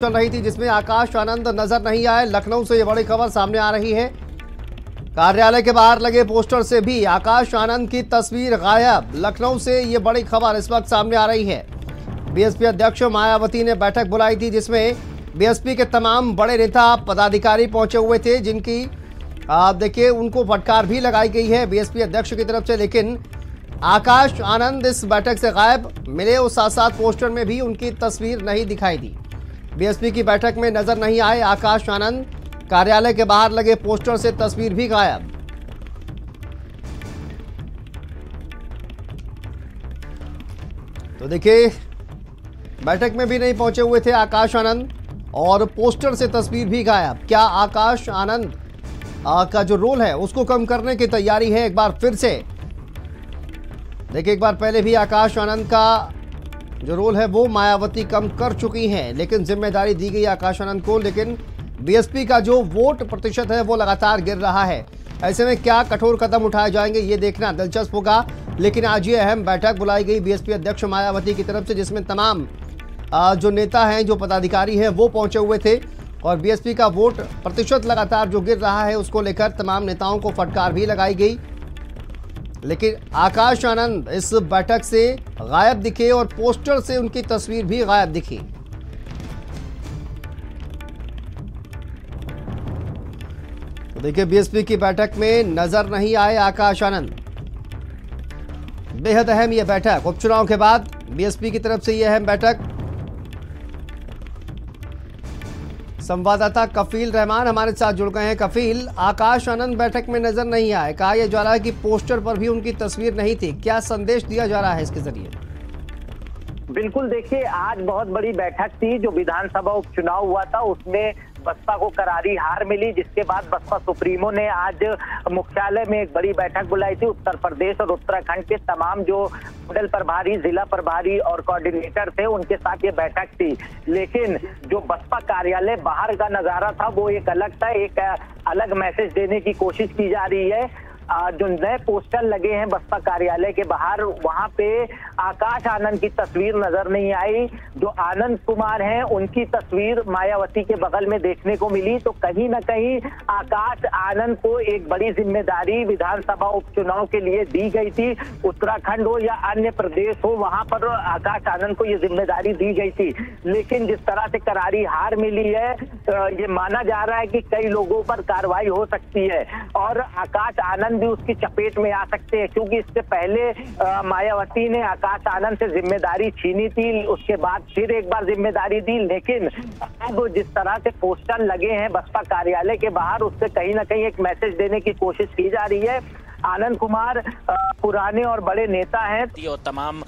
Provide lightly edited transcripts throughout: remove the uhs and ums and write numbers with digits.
चल रही थी जिसमें आकाश आनंद नजर नहीं आए। लखनऊ से ये बड़ी खबर सामने आ रही है। कार्यालय के बाहर लगे पोस्टर से भी आकाश आनंद की तस्वीर गायब। लखनऊ से ये बड़ी खबर इस वक्त सामने आ रही है। बीएसपी अध्यक्ष मायावती ने बैठक बुलाई थी जिसमें बीएसपी के तमाम बड़े नेता पदाधिकारी पहुंचे हुए थे, जिनकी देखिए उनको फटकार भी लगाई गई है बीएसपी अध्यक्ष की तरफ से। लेकिन आकाश आनंद इस बैठक से गायब मिले और साथ साथ पोस्टर में भी उनकी तस्वीर नहीं दिखाई दी। बीएसपी की बैठक में नजर नहीं आए आकाश आनंद। कार्यालय के बाहर लगे पोस्टर से तस्वीर भी गायब। तो देखिए बैठक में भी नहीं पहुंचे हुए थे आकाश आनंद और पोस्टर से तस्वीर भी गायब। क्या आकाश आनंद का जो रोल है उसको कम करने की तैयारी है? एक बार फिर से देखिए, एक बार पहले भी आकाश आनंद का जो रोल है वो मायावती कम कर चुकी हैं, लेकिन जिम्मेदारी दी गई आकाश आनंद को। लेकिन बीएसपी का जो वोट प्रतिशत है वो लगातार गिर रहा है। ऐसे में क्या कठोर कदम उठाए जाएंगे ये देखना दिलचस्प होगा। लेकिन आज ये अहम बैठक बुलाई गई बीएसपी अध्यक्ष मायावती की तरफ से, जिसमें तमाम जो नेता हैं, जो पदाधिकारी हैं वो पहुंचे हुए थे और बीएसपी का वोट प्रतिशत लगातार जो गिर रहा है उसको लेकर तमाम नेताओं को फटकार भी लगाई गई। लेकिन आकाश आनंद इस बैठक से गायब दिखे और पोस्टर से उनकी तस्वीर भी गायब दिखी। तो देखिए बीएसपी की बैठक में नजर नहीं आए आकाश आनंद। बेहद अहम यह बैठक, उपचुनाव के बाद बीएसपी की तरफ से यह अहम बैठक। संवाददाता कफील रहमान हमारे साथ जुड़ गए हैं। कफील, आकाश आनंद बैठक में नजर नहीं आए, कहा यह जा रहा है कि पोस्टर पर भी उनकी तस्वीर नहीं थी। क्या संदेश दिया जा रहा है इसके जरिए? बिल्कुल, देखिए आज बहुत बड़ी बैठक थी। जो विधानसभा उपचुनाव हुआ था उसमें बसपा को करारी हार मिली, जिसके बाद बसपा सुप्रीमो ने आज मुख्यालय में एक बड़ी बैठक बुलाई थी। उत्तर प्रदेश और उत्तराखंड के तमाम जो मंडल प्रभारी, जिला प्रभारी और कोऑर्डिनेटर थे उनके साथ ये बैठक थी। लेकिन जो बसपा कार्यालय बाहर का नजारा था वो एक अलग था। एक अलग मैसेज देने की कोशिश की जा रही है। जो नए पोस्टर लगे हैं बसपा कार्यालय के बाहर, वहां पे आकाश आनंद की तस्वीर नजर नहीं आई। जो आनंद कुमार हैं उनकी तस्वीर मायावती के बगल में देखने को मिली। तो कहीं ना कहीं आकाश आनंद को एक बड़ी जिम्मेदारी विधानसभा उपचुनाव के लिए दी गई थी। उत्तराखंड हो या अन्य प्रदेश हो, वहां पर आकाश आनंद को ये जिम्मेदारी दी गई थी। लेकिन जिस तरह से करारी हार मिली है, ये माना जा रहा है कि कई लोगों पर कार्रवाई हो सकती है और आकाश आनंद भी उसकी चपेट में आ सकते हैं, क्योंकि इससे पहले मायावती ने आकाश आनंद से जिम्मेदारी छीनी थी, उसके बाद फिर एक बार जिम्मेदारी दी। लेकिन अब जिस तरह से पोस्टर लगे हैं बसपा कार्यालय के बाहर, उससे कहीं ना कहीं एक मैसेज देने की कोशिश की जा रही है। आनंद कुमार पुराने और बड़े नेता हैं और तमाम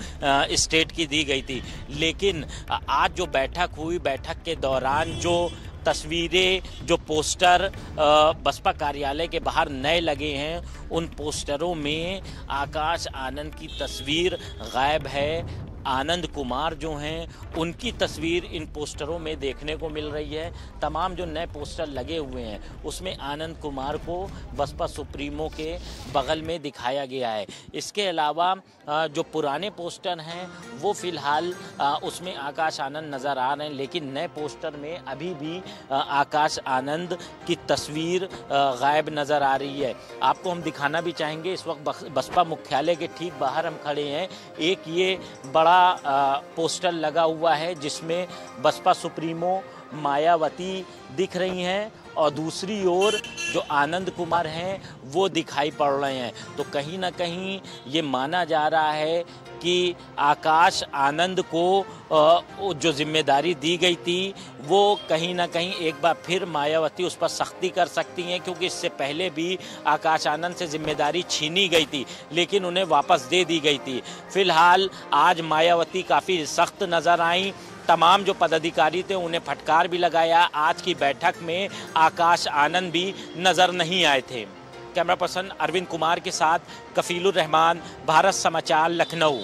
स्टेट की दी गई थी। लेकिन आज जो बैठक हुई, बैठक के दौरान जो तस्वीरें, जो पोस्टर बसपा कार्यालय के बाहर नए लगे हैं, उन पोस्टरों में आकाश आनंद की तस्वीर गायब है। आनंद कुमार जो हैं उनकी तस्वीर इन पोस्टरों में देखने को मिल रही है। तमाम जो नए पोस्टर लगे हुए हैं उसमें आनंद कुमार को बसपा सुप्रीमो के बगल में दिखाया गया है। इसके अलावा जो पुराने पोस्टर हैं वो फिलहाल उसमें आकाश आनंद नज़र आ रहे हैं, लेकिन नए पोस्टर में अभी भी आकाश आनंद की तस्वीर गायब नज़र आ रही है। आपको हम दिखाना भी चाहेंगे, इस वक्त बसपा मुख्यालय के ठीक बाहर हम खड़े हैं। एक ये बड़ा पोस्टर लगा हुआ है जिसमें बसपा सुप्रीमो मायावती दिख रही हैं और दूसरी ओर जो आनंद कुमार हैं वो दिखाई पड़ रहे हैं। तो कहीं ना कहीं ये माना जा रहा है कि आकाश आनंद को जो जिम्मेदारी दी गई थी वो कहीं ना कहीं एक बार फिर मायावती उस पर सख्ती कर सकती हैं, क्योंकि इससे पहले भी आकाश आनंद से जिम्मेदारी छीनी गई थी लेकिन उन्हें वापस दे दी गई थी। फिलहाल आज मायावती काफ़ी सख्त नज़र आई। तमाम जो पदाधिकारी थे उन्हें फटकार भी लगाया। आज की बैठक में आकाश आनंद भी नज़र नहीं आए थे। कैमरा पर्सन अरविंद कुमार के साथ कफीलुर रहमान, भारत समाचार, लखनऊ।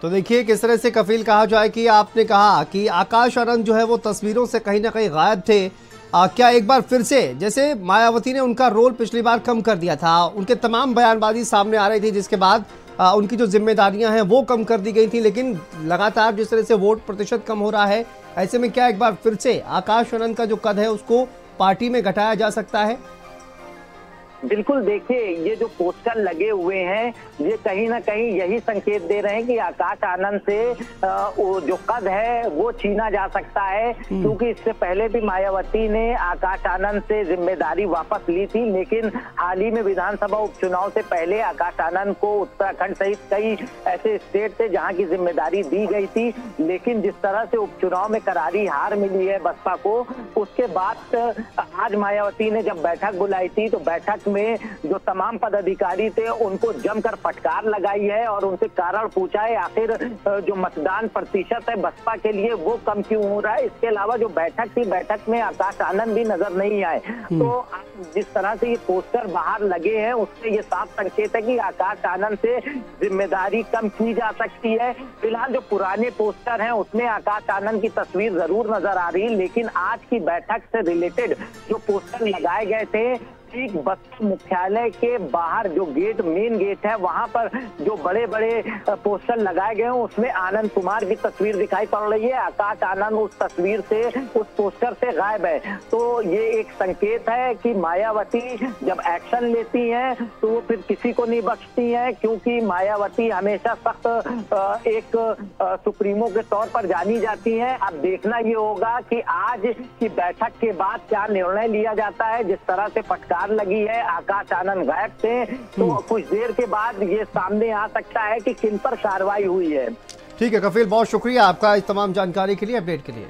तो देखिए किस तरह से कफील कहा जाए कि आपने कहा कि आकाश आनंद जो है वो तस्वीरों से कहीं ना कहीं गायब थे। क्या एक बार फिर से, जैसे मायावती ने उनका रोल पिछली बार कम कर दिया था, उनके तमाम बयानबाजी सामने आ रही थी, जिसके बाद उनकी जो जिम्मेदारियां हैं वो कम कर दी गई थी, लेकिन लगातार जिस तरह से वोट प्रतिशत कम हो रहा है, ऐसे में क्या एक बार फिर से आकाश आनंद का जो कद है उसको पार्टी में घटाया जा सकता है? बिल्कुल, देखिए ये जो पोस्टर लगे हुए हैं ये कहीं ना कहीं यही संकेत दे रहे हैं कि आकाश आनंद से वो जो कद है वो छीना जा सकता है, क्योंकि इससे पहले भी मायावती ने आकाश आनंद से जिम्मेदारी वापस ली थी, लेकिन हाल ही में विधानसभा उपचुनाव से पहले आकाश आनंद को उत्तराखंड सहित कई ऐसे स्टेट थे जहां की जिम्मेदारी दी गई थी, लेकिन जिस तरह से उपचुनाव में करारी हार मिली है बसपा को, उसके बाद आज मायावती ने जब बैठक बुलाई थी तो बैठक में जो तमाम पदाधिकारी थे उनको जमकर फटकार लगाई है और उनसे कारण पूछा है आखिर जो मतदान प्रतिशत है बसपा के लिए वो कम क्यों हो रहा है। इसके अलावा जो बैठक थी, बैठक में आकाश आनंद भी नजर नहीं आए। तो जिस तरह से ये पोस्टर बाहर लगे हैं उससे ये साफ संकेत है कि आकाश आनंद से जिम्मेदारी कम की जा सकती है। फिलहाल जो पुराने पोस्टर हैं उसमें आकाश आनंद की तस्वीर जरूर नजर आ रही है, लेकिन आज की बैठक से रिलेटेड जो पोस्टर लगाए गए थे, ठीक बसपा मुख्यालय के बाहर जो गेट, मेन गेट है, वहां पर जो बड़े बड़े पोस्टर लगाए गए हैं उसमें आनंद कुमार की तस्वीर दिखाई पड़ रही है। आकाश आनंद उस तस्वीर से, उस पोस्टर से गायब है। तो ये एक संकेत है कि मायावती जब एक्शन लेती हैं तो वो फिर किसी को नहीं बख्शती हैं, क्योंकि मायावती हमेशा सख्त एक सुप्रीमो के तौर पर जानी जाती हैं। अब देखना ये होगा कि आज की बैठक के बाद क्या निर्णय लिया जाता है। जिस तरह से फटकार लगी है, आकाश आनंद गायब थे, तो कुछ देर के बाद ये सामने आ सकता है कि किन पर कार्रवाई हुई है। ठीक है कफिल, बहुत शुक्रिया आपका इस तमाम जानकारी के लिए, अपडेट के लिए।